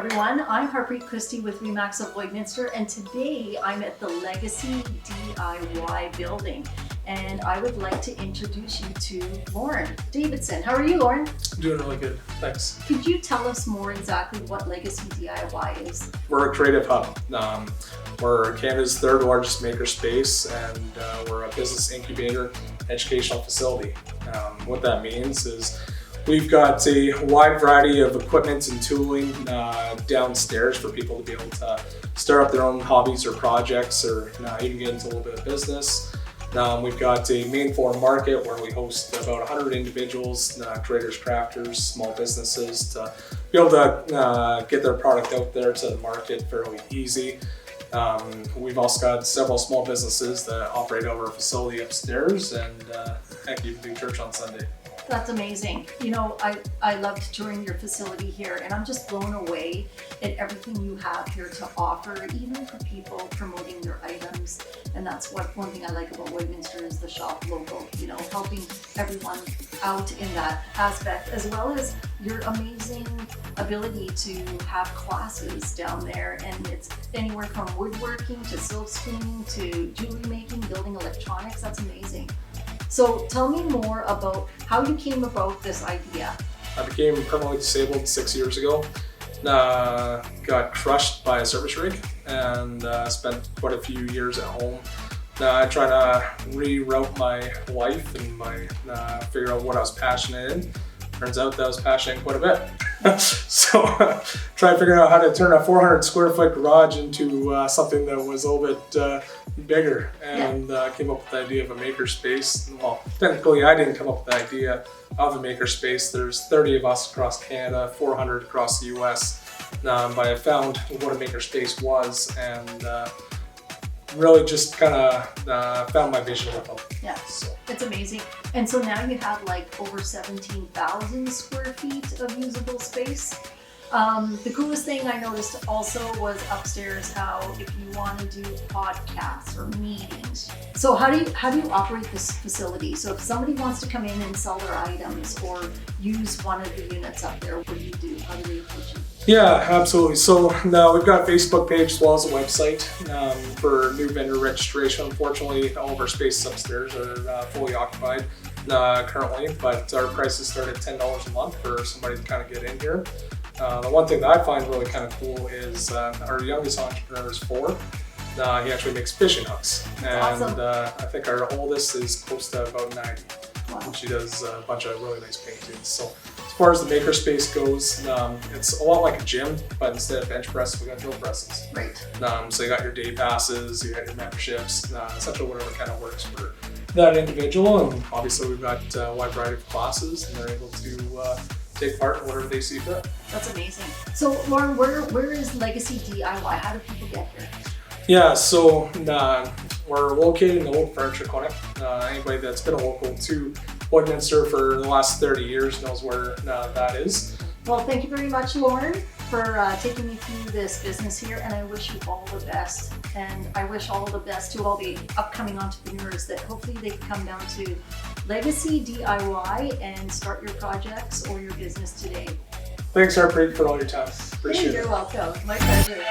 everyone, I'm Harpreet Christie with Remax of Lloydminster, and today I'm at the Legacy DIY building, and I would like to introduce you to Lauren Davidson. How are you, Lauren? Doing really good, thanks. Could you tell us more exactly what Legacy DIY is? We're a creative hub. We're Canada's third largest makerspace, and we're a business incubator educational facility. What that means is we've got a wide variety of equipment and tooling downstairs for people to be able to start up their own hobbies or projects, or even get into a little bit of business. We've got a main floor market where we host about 100 individuals, creators, crafters, small businesses, to be able to get their product out there to the market fairly easy. We've also got several small businesses that operate out of our facility upstairs, and heck, you can do church on Sunday. That's amazing. You know, I loved touring your facility here, and I'm just blown away at everything you have here to offer, even for people promoting their items. And that's one thing I like about Lloydminster is the shop local, you know, helping everyone out in that aspect, as well as your amazing ability to have classes down there. And it's anywhere from woodworking to silk screening to jewelry making, building electronics. That's amazing. So tell me more about how you came about this idea. I became permanently disabled 6 years ago. Got crushed by a service rig, and spent quite a few years at home trying to reroute my life and figure out what I was passionate in. Turns out that I was passionate in quite a bit. So tried figuring out how to turn a 400 square foot garage into something that was a little bit bigger, and came up with the idea of a makerspace. Well, technically I didn't come up with the idea of a makerspace. There's 30 of us across Canada, 400 across the US, but I found what a makerspace was, and really just kind of found my vision with them. Yeah, it's amazing. And so now you have like over 17,000 square feet of usable space. The coolest thing I noticed also was upstairs how if you want to do podcasts or meetings. So how do you operate this facility? So if somebody wants to come in and sell their items or use one of the units up there, what do you do? How do they approach you? Yeah, absolutely. So now we've got a Facebook page as well as a website for new vendor registration. Unfortunately, all of our spaces upstairs are fully occupied currently, but our prices start at $10 a month for somebody to kind of get in here. The one thing that I find really kind of cool is our youngest entrepreneur is 4. He actually makes fishing hooks. That's and awesome. I think our oldest is close to about 90. Wow. And she does a bunch of really nice paintings. So as far as the makerspace goes, it's a lot like a gym, but instead of bench press, we got drill presses. Right. So you got your day passes, you got your memberships, essentially whatever kind of works for that individual. And obviously we've got a wide variety of classes, and they're able to take part in whatever they see fit. That's amazing. So Lauren, where is Legacy DIY? How do people get here? Yeah, so we're located in the Old Furniture Clinic. Anybody that's been a local to Lloydminster for the last 30 years knows where that is. Well, thank you very much, Lauren, for taking me through this business here, and I wish you all the best. And I wish all the best to all the upcoming entrepreneurs that hopefully they can come down to Legacy DIY and start your projects or your business today. Thanks, Harpreet, for all your time. Appreciate it. You're welcome. My pleasure.